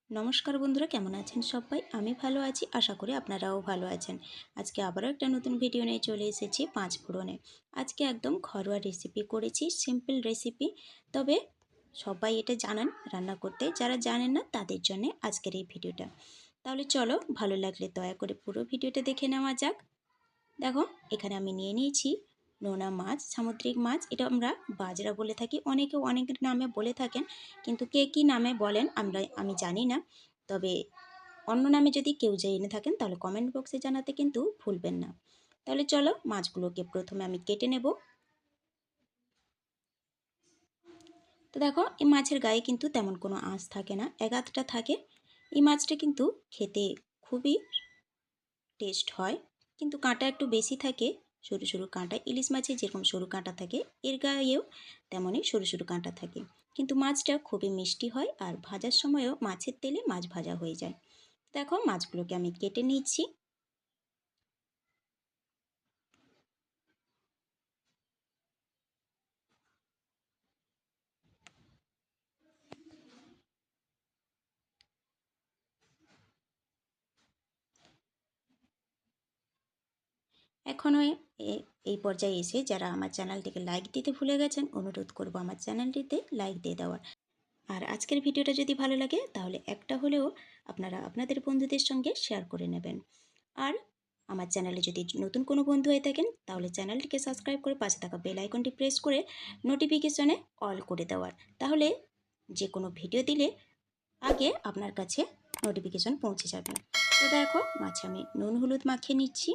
নমস্কার বন্ধুরা, কেমন আছেন সবাই? আমি ভালো আছি, আশা করি আপনারাও ভালো আছেন। আজকে আবারও একটা নতুন ভিডিও নিয়ে চলে এসেছি পাঁচ ফোড়নে। আজকে একদম ঘরোয়া রেসিপি করেছি, সিম্পল রেসিপি। তবে সবাই এটা জানেন রান্না করতে, যারা জানেন না তাদের জন্য আজকের এই ভিডিওটা। তাহলে চলো, ভালো লাগলে দয়া করে পুরো ভিডিওটা দেখে নেওয়া যাক। দেখো, এখানে আমি নিয়ে নিয়েছি নোনা মাছ, সামুদ্রিক মাছ। এটা আমরা বাজরা বলে থাকি, অনেকে অনেক নামে বলে থাকেন, কিন্তু কে কী নামে বলেন আমি জানি না। তবে অন্য নামে যদি কেউ জেনে থাকেন তাহলে কমেন্ট বক্সে জানাতে কিন্তু ভুলবেন না। তাহলে চলো, মাছগুলোকে প্রথমে আমি কেটে নেব। তো দেখো, এই মাছের গায়ে কিন্তু তেমন কোনো আঁশ থাকে না, এক আধটা থাকে। এই মাছটা কিন্তু খেতে খুবই টেস্ট হয়, কিন্তু কাঁটা একটু বেশি থাকে। সরু সরু কাঁটা, ইলিশ মাছে যেরকম সরু কাঁটা থাকে এর গায়েও তেমনই সরু সরু কাঁটা থাকে। কিন্তু মাছটা খুবই মিষ্টি হয়, আর ভাজার সময়ও মাছের তেলে মাছ ভাজা হয়ে যায়। দেখো, মাছগুলোকে আমি কেটে নিচ্ছি। এখনও এই পর্যায়ে এসে যারা আমার চ্যানেলটিকে লাইক দিতে ভুলে গেছেন, অনুরোধ করব আমার চ্যানেলটিতে লাইক দিয়ে দেওয়ার। আর আজকের ভিডিওটা যদি ভালো লাগে তাহলে একটা হলেও আপনারা আপনাদের বন্ধুদের সঙ্গে শেয়ার করে নেবেন। আর আমার চ্যানেলে যদি নতুন কোনো বন্ধু হয়ে থাকেন তাহলে চ্যানেলটিকে সাবস্ক্রাইব করে পাশে থাকা বেল আইকনটি প্রেস করে নোটিফিকেশনে অল করে দেওয়ার। তাহলে যে কোনো ভিডিও দিলে আগে আপনার কাছে নোটিফিকেশন পৌঁছে যাবে। তো দেখো, মাছে আমি নুন হলুদ মাখিয়ে নিচ্ছি।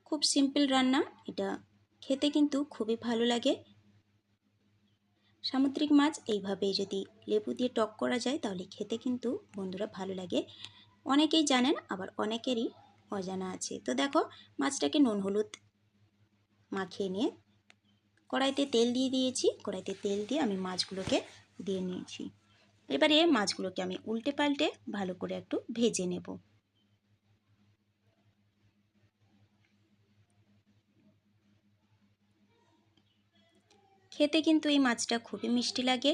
খুব সিম্পল রান্না এটা, খেতে কিন্তু খুবই ভালো লাগে। সামুদ্রিক মাছ এইভাবে যদি লেবু দিয়ে টক করা যায় তাহলে খেতে কিন্তু বন্ধুরা ভালো লাগে। অনেকেই জানেন, আবার অনেকেরই অজানা আছে। তো দেখো, মাছটাকে নুন হলুদ মাখিয়ে নিয়ে কড়াইতে তেল দিয়ে দিয়েছি। কড়াইতে তেল দিয়ে আমি মাছগুলোকে দিয়ে নিয়েছি। এবারে মাছগুলোকে আমি উল্টে পাল্টে ভালো করে একটু ভেজে নেব। খেতে কিন্তু এই মাছটা খুবই মিষ্টি লাগে।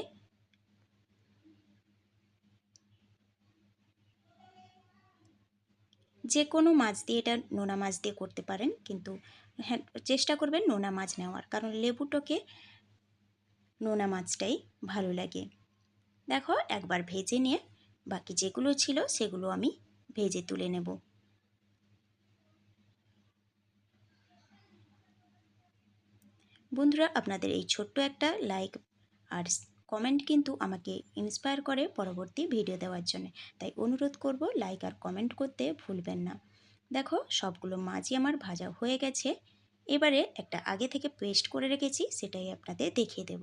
যে কোনো মাছ দিয়ে, এটা নোনা মাছ দিয়ে করতে পারেন, কিন্তু হ্যাঁ, চেষ্টা করবেন নোনা মাছ নেওয়ার, কারণ লেবু টকে নোনা মাছটাই ভালো লাগে। দেখো, একবার ভেজে নিয়ে বাকি যেগুলো ছিল সেগুলো আমি ভেজে তুলে নেব। বন্ধুরা, আপনাদের এই ছোট্ট একটা লাইক আর কমেন্ট কিন্তু আমাকে ইন্সপায়ার করে পরবর্তী ভিডিও দেওয়ার জন্য। তাই অনুরোধ করব, লাইক আর কমেন্ট করতে ভুলবেন না। দেখো, সবগুলো মাছই আমার ভাজা হয়ে গেছে। এবারে একটা আগে থেকে পেস্ট করে রেখেছি, সেটাই আপনাদের দেখিয়ে দেব।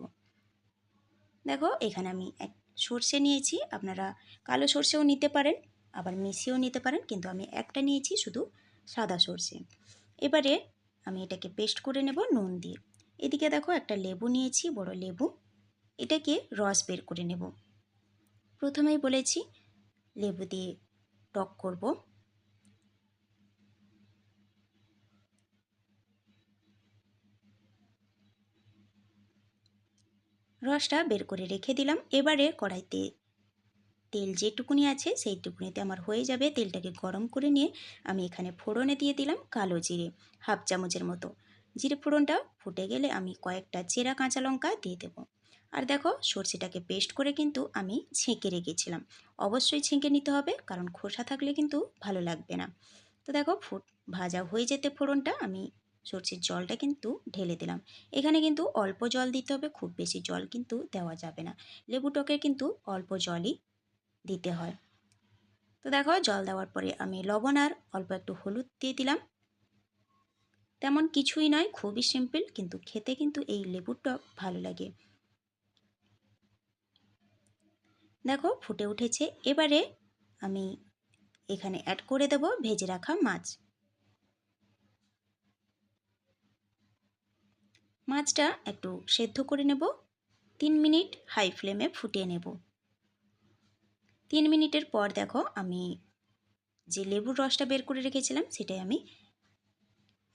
দেখো, এখানে আমি এক সর্ষে নিয়েছি, আপনারা কালো সর্ষেও নিতে পারেন, আবার মিশিয়েও নিতে পারেন, কিন্তু আমি একটা নিয়েছি শুধু সাদা সর্ষে। এবারে আমি এটাকে পেস্ট করে নেব নুন দিয়ে। এদিকে দেখো, একটা লেবু নিয়েছি, বড় লেবু। এটাকে রস বের করে নেব। প্রথমেই বলেছি লেবু দিয়ে টক করব। রসটা বের করে রেখে দিলাম। এবারে কড়াইতে তেল যেটুকুনি আছে সেইটুকুনিতে আমার হয়ে যাবে। তেলটাকে গরম করে নিয়ে আমি এখানে ফোড়নে দিয়ে দিলাম কালো জিরে, হাফ চামচের মতো। জিরে ফোড়নটা ফুটে গেলে আমি কয়েকটা চেরা কাঁচা লঙ্কা দিয়ে দেবো। আর দেখো, সর্ষেটাকে পেস্ট করে কিন্তু আমি ছেঁকে রেখেছিলাম। অবশ্যই ছেঁকে নিতে হবে, কারণ খোসা থাকলে কিন্তু ভালো লাগবে না। তো দেখো, ভাজা হয়ে যেতে ফোড়নটা আমি সর্ষের জলটা কিন্তু ঢেলে দিলাম। এখানে কিন্তু অল্প জল দিতে হবে, খুব বেশি জল কিন্তু দেওয়া যাবে না। লেবু টকে কিন্তু অল্প জলই দিতে হয়। তো দেখো, জল দেওয়ার পরে আমি লবণ আর অল্প একটু হলুদ দিয়ে দিলাম। তেমন কিছুই নয়, খুবই সিম্পল, কিন্তু খেতে কিন্তু এই লেবুর টক ভালো লাগে। দেখো, ফুটে উঠেছে। এবারে আমি এখানে অ্যাড করে দেব ভেজে রাখা মাছ। মাছটা একটু সেদ্ধ করে নেব। 3 মিনিট হাই ফ্লেমে ফুটিয়ে নেব। 3 মিনিটের পর দেখো, আমি যে লেবুর রসটা বের করে রেখেছিলাম সেটাই আমি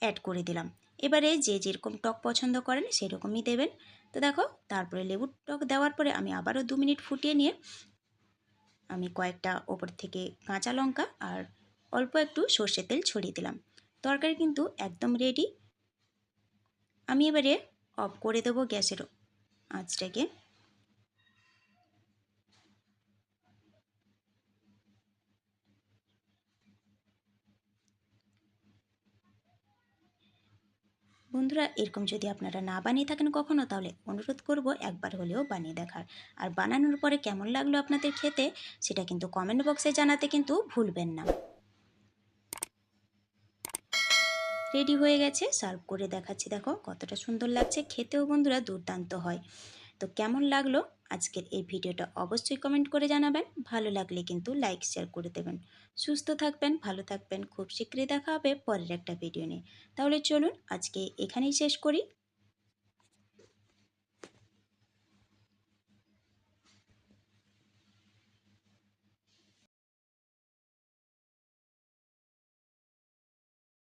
অ্যাড করে দিলাম। এবারে যে যেরকম টক পছন্দ করেন সেরকমই দেবেন। তো দেখো তারপরে লেবুর টক দেওয়ার পরে আমি আবারও 2 মিনিট ফুটিয়ে নিয়ে আমি কয়েকটা ওপর থেকে কাঁচা লঙ্কা আর অল্প একটু সর্ষের তেল ছড়িয়ে দিলাম। তরকারি কিন্তু একদম রেডি। আমি এবারে অফ করে দেবো গ্যাসের আঁচটাকে। বন্ধুরা এরকম যদি আপনারা না বানিয়ে থাকেন কখনো, তাহলে অনুরোধ করব একবার হলেও বানিয়ে দেখার। আর বানানোর পরে কেমন লাগলো আপনাদের খেতে সেটা কিন্তু কমেন্ট বক্সে জানাতে কিন্তু ভুলবেন না। রেডি হয়ে গেছে, সার্ভ করে দেখাচ্ছি, দেখো কতটা সুন্দর লাগছে, খেতেও বন্ধুরা দুর্দান্ত হয়। তো কেমন লাগলো আজকের এই ভিডিওটা অবশ্যই কমেন্ট করে জানাবেন। ভালো লাগলে কিন্তু লাইক শেয়ার করে দেবেন। সুস্থ থাকবেন, ভালো থাকবেন। খুব শীঘ্রই দেখা হবে পরের একটা ভিডিও নিয়ে। তাহলে চলুন আজকে এখানেই শেষ করি।